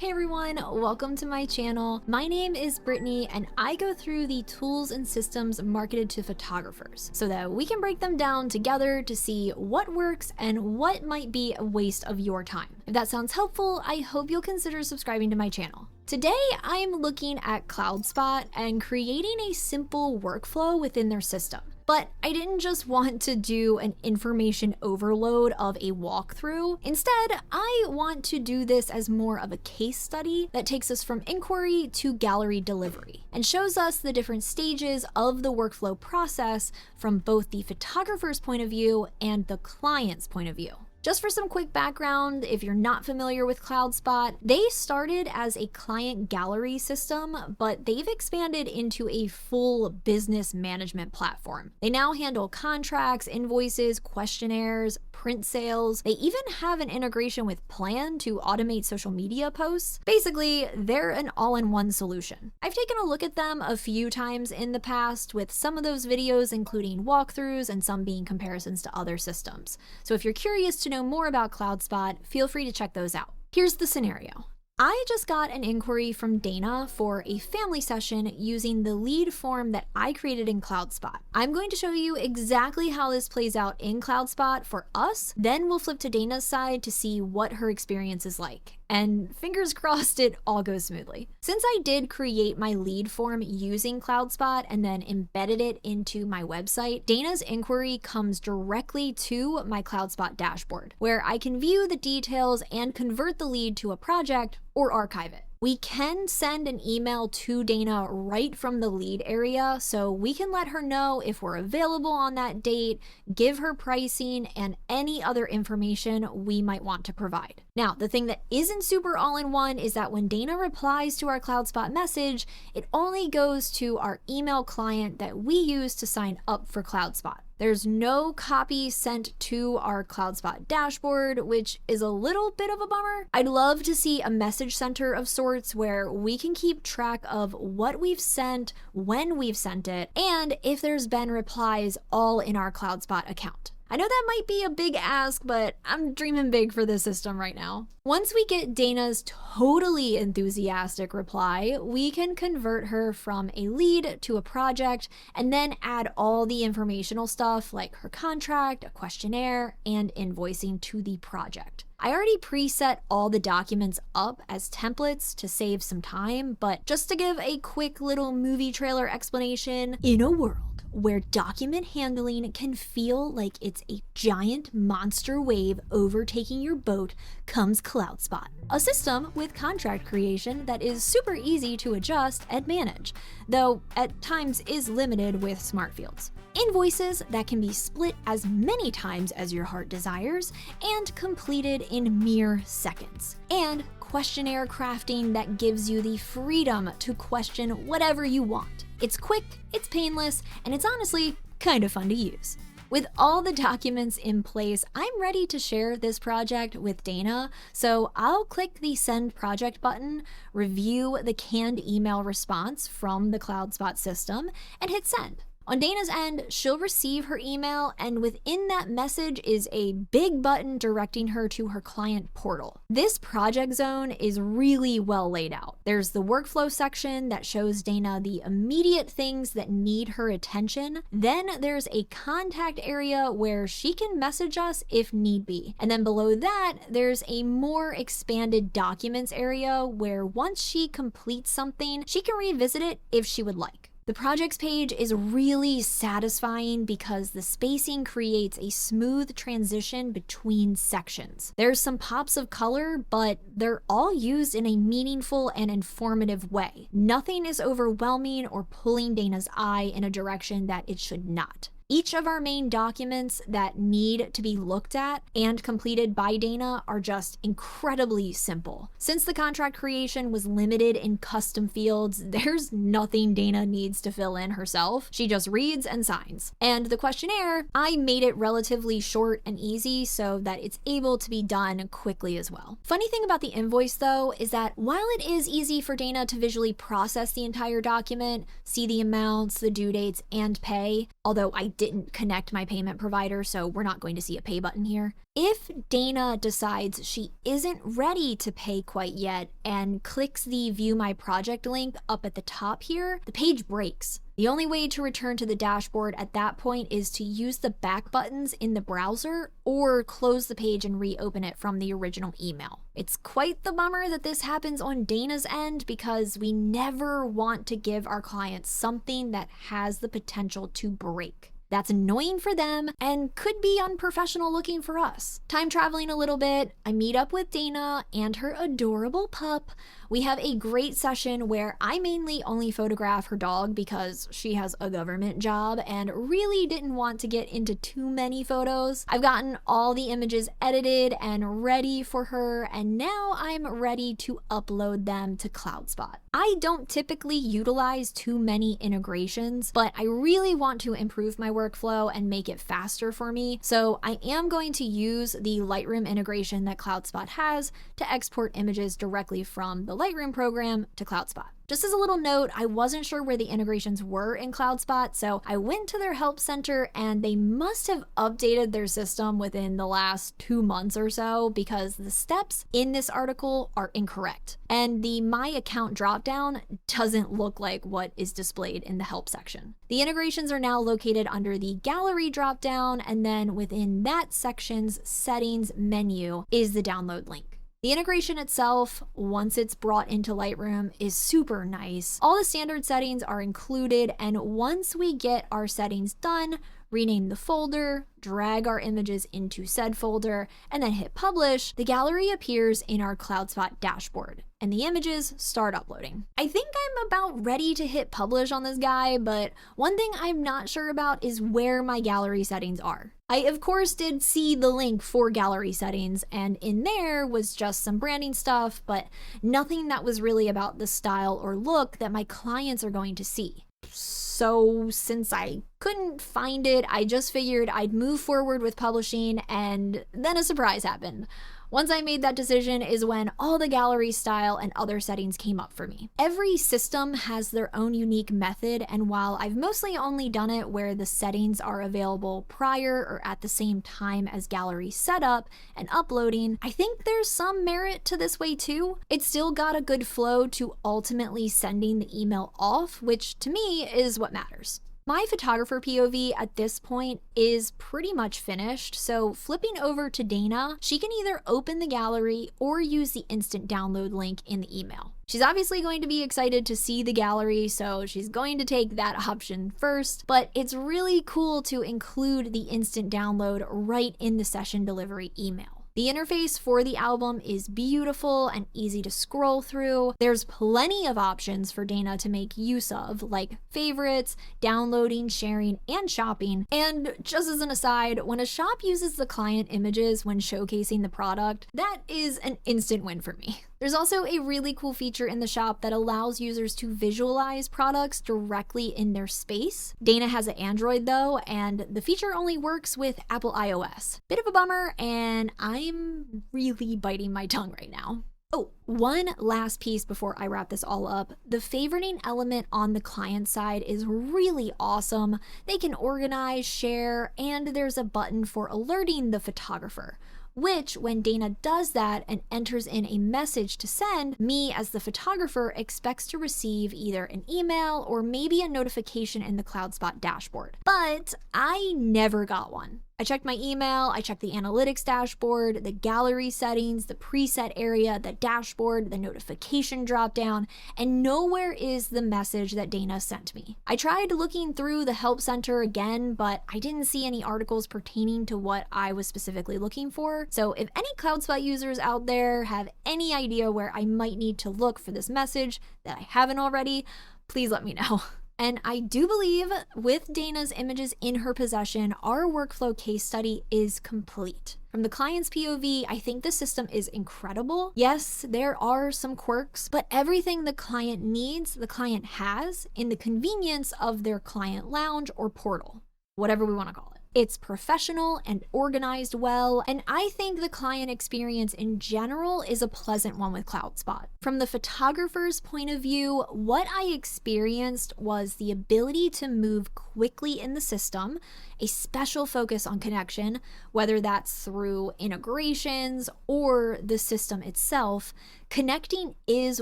Hey everyone, welcome to my channel. My name is Brittany and I go through the tools and systems marketed to photographers so that we can break them down together to see what works and what might be a waste of your time. If that sounds helpful, I hope you'll consider subscribing to my channel. Today, I'm looking at CloudSpot and creating a simple workflow within their system. But I didn't just want to do an information overload of a walkthrough. Instead, I want to do this as more of a case study that takes us from inquiry to gallery delivery and shows us the different stages of the workflow process from both the photographer's point of view and the client's point of view. Just for some quick background, if you're not familiar with CloudSpot, they started as a client gallery system, but they've expanded into a full business management platform. They now handle contracts, invoices, questionnaires, print sales. They even have an integration with Plan to automate social media posts. Basically, they're an all-in-one solution. I've taken a look at them a few times in the past, with some of those videos including walkthroughs and some being comparisons to other systems. So if you're curious to know more about CloudSpot, feel free to check those out. Here's the scenario. I just got an inquiry from Dana for a family session using the lead form that I created in CloudSpot. I'm going to show you exactly how this plays out in CloudSpot for us, then we'll flip to Dana's side to see what her experience is like. And fingers crossed it all goes smoothly. Since I did create my lead form using CloudSpot and then embedded it into my website, Dana's inquiry comes directly to my CloudSpot dashboard, where I can view the details and convert the lead to a project or archive it. We can send an email to Dana right from the lead area, so we can let her know if we're available on that date, give her pricing, and any other information we might want to provide. Now, the thing that isn't super all-in-one is that when Dana replies to our CloudSpot message, it only goes to our email client that we use to sign up for CloudSpot. There's no copy sent to our CloudSpot dashboard, which is a little bit of a bummer. I'd love to see a message center of sorts where we can keep track of what we've sent, when we've sent it, and if there's been replies all in our CloudSpot account. I know that might be a big ask, but I'm dreaming big for this system right now. Once we get Dana's totally enthusiastic reply, we can convert her from a lead to a project and then add all the informational stuff like her contract, a questionnaire, and invoicing to the project. I already preset all the documents up as templates to save some time, but just to give a quick little movie trailer explanation, in a world where document handling can feel like it's a giant monster wave overtaking your boat comes CloudSpot, a system with contract creation that is super easy to adjust and manage, though at times is limited with smart fields. Invoices that can be split as many times as your heart desires and completed in mere seconds. And questionnaire crafting that gives you the freedom to question whatever you want. It's quick, it's painless, and it's honestly kind of fun to use. With all the documents in place, I'm ready to share this project with Dana, so I'll click the Send Project button, review the canned email response from the CloudSpot system, and hit Send. On Dana's end, she'll receive her email, and within that message is a big button directing her to her client portal. This project zone is really well laid out. There's the workflow section that shows Dana the immediate things that need her attention. Then there's a contact area where she can message us if need be. And then below that, there's a more expanded documents area where once she completes something, she can revisit it if she would like. The projects page is really satisfying because the spacing creates a smooth transition between sections. There's some pops of color, but they're all used in a meaningful and informative way. Nothing is overwhelming or pulling Dana's eye in a direction that it should not. Each of our main documents that need to be looked at and completed by Dana are just incredibly simple. Since the contract creation was limited in custom fields, there's nothing Dana needs to fill in herself. She just reads and signs. And the questionnaire, I made it relatively short and easy so that it's able to be done quickly as well. Funny thing about the invoice though is that while it is easy for Dana to visually process the entire document, see the amounts, the due dates, and pay, although I didn't connect my payment provider, so we're not going to see a pay button here. If Dana decides she isn't ready to pay quite yet and clicks the View My Project link up at the top here, the page breaks. The only way to return to the dashboard at that point is to use the back buttons in the browser or close the page and reopen it from the original email. It's quite the bummer that this happens on Dana's end because we never want to give our clients something that has the potential to break. That's annoying for them and could be unprofessional looking for us. Time traveling a little bit, I meet up with Dana and her adorable pup. We have a great session where I mainly only photograph her dog because she has a government job and really didn't want to get into too many photos. I've gotten all the images edited and ready for her, and now I'm ready to upload them to CloudSpot. I don't typically utilize too many integrations, but I really want to improve my workflow and make it faster for me, so I am going to use the Lightroom integration that CloudSpot has to export images directly from the Lightroom program to CloudSpot. Just as a little note, I wasn't sure where the integrations were in CloudSpot, so I went to their help center and they must have updated their system within the last 2 months or so because the steps in this article are incorrect. And the My Account dropdown doesn't look like what is displayed in the help section. The integrations are now located under the Gallery dropdown, and then within that section's settings menu is the download link. The integration itself, once it's brought into Lightroom, is super nice. All the standard settings are included, and once we get our settings done, rename the folder, drag our images into said folder, and then hit publish, the gallery appears in our CloudSpot dashboard, and the images start uploading. I think I'm about ready to hit publish on this guy, but one thing I'm not sure about is where my gallery settings are. I, of course, did see the link for gallery settings, and in there was just some branding stuff, but nothing that was really about the style or look that my clients are going to see. So since I couldn't find it, I just figured I'd move forward with publishing, and then a surprise happened. Once I made that decision is when all the gallery style and other settings came up for me. Every system has their own unique method, and while I've mostly only done it where the settings are available prior or at the same time as gallery setup and uploading, I think there's some merit to this way too. It's still got a good flow to ultimately sending the email off, which to me is what matters. My photographer POV at this point is pretty much finished, so flipping over to Dana, she can either open the gallery or use the instant download link in the email. She's obviously going to be excited to see the gallery, so she's going to take that option first, but it's really cool to include the instant download right in the session delivery email. The interface for the album is beautiful and easy to scroll through. There's plenty of options for Dana to make use of, like favorites, downloading, sharing, and shopping. And just as an aside, when a shop uses the client images when showcasing the product, that is an instant win for me. There's also a really cool feature in the shop that allows users to visualize products directly in their space. Dana has an Android though, and the feature only works with Apple iOS. Bit of a bummer, and I'm really biting my tongue right now. Oh, one last piece before I wrap this all up. The favoriting element on the client side is really awesome. They can organize, share, and there's a button for alerting the photographer, which when Dana does that and enters in a message to send, me as the photographer expects to receive either an email or maybe a notification in the CloudSpot dashboard. But I never got one. I checked my email, I checked the analytics dashboard, the gallery settings, the preset area, the dashboard, the notification dropdown, and nowhere is the message that Dana sent me. I tried looking through the help center again, but I didn't see any articles pertaining to what I was specifically looking for. So if any CloudSpot users out there have any idea where I might need to look for this message that I haven't already, please let me know. And I do believe with Dana's images in her possession, our workflow case study is complete. From the client's POV, I think the system is incredible. Yes, there are some quirks, but everything the client needs, the client has in the convenience of their client lounge or portal, whatever we want to call it. It's professional and organized well, and I think the client experience in general is a pleasant one with CloudSpot. From the photographer's point of view, what I experienced was the ability to move quickly in the system, a special focus on connection, whether that's through integrations or the system itself. Connecting is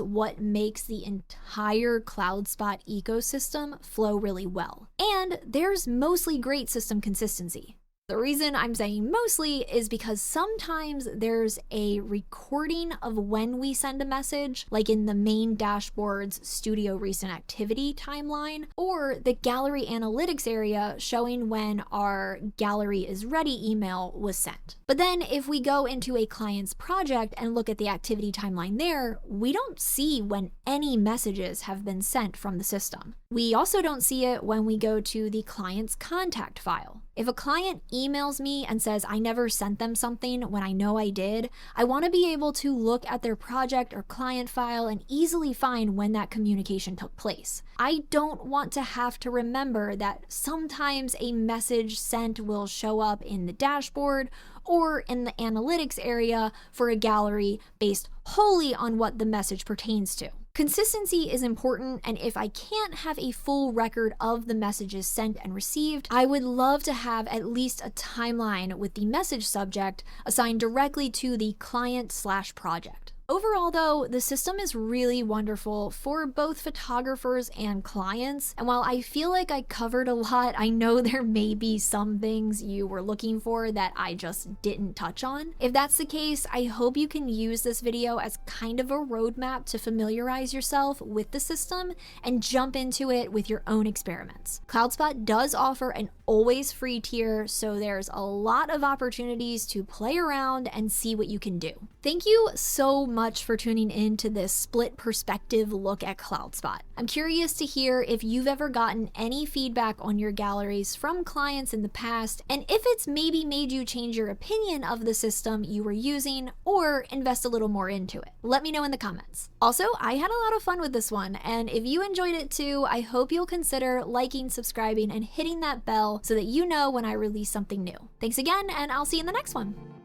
what makes the entire CloudSpot ecosystem flow really well. And there's mostly great system consistency. The reason I'm saying mostly is because sometimes there's a recording of when we send a message, like in the main dashboard's Studio Recent Activity timeline, or the gallery analytics area showing when our gallery is ready email was sent. But then if we go into a client's project and look at the activity timeline there, we don't see when any messages have been sent from the system. We also don't see it when we go to the client's contact file. If a client emails me and says I never sent them something when I know I did, I want to be able to look at their project or client file and easily find when that communication took place. I don't want to have to remember that sometimes a message sent will show up in the dashboard or in the analytics area for a gallery based wholly on what the message pertains to. Consistency is important, and if I can't have a full record of the messages sent and received, I would love to have at least a timeline with the message subject assigned directly to the client/project. Overall though, the system is really wonderful for both photographers and clients, and while I feel like I covered a lot, I know there may be some things you were looking for that I just didn't touch on. If that's the case, I hope you can use this video as kind of a roadmap to familiarize yourself with the system and jump into it with your own experiments. CloudSpot does offer an always free tier, so there's a lot of opportunities to play around and see what you can do. Thank you so much for tuning in to this split perspective look at CloudSpot. I'm curious to hear if you've ever gotten any feedback on your galleries from clients in the past, and if it's maybe made you change your opinion of the system you were using or invest a little more into it. Let me know in the comments. Also, I had a lot of fun with this one, and if you enjoyed it too, I hope you'll consider liking, subscribing, and hitting that bell so that you know when I release something new. Thanks again, and I'll see you in the next one.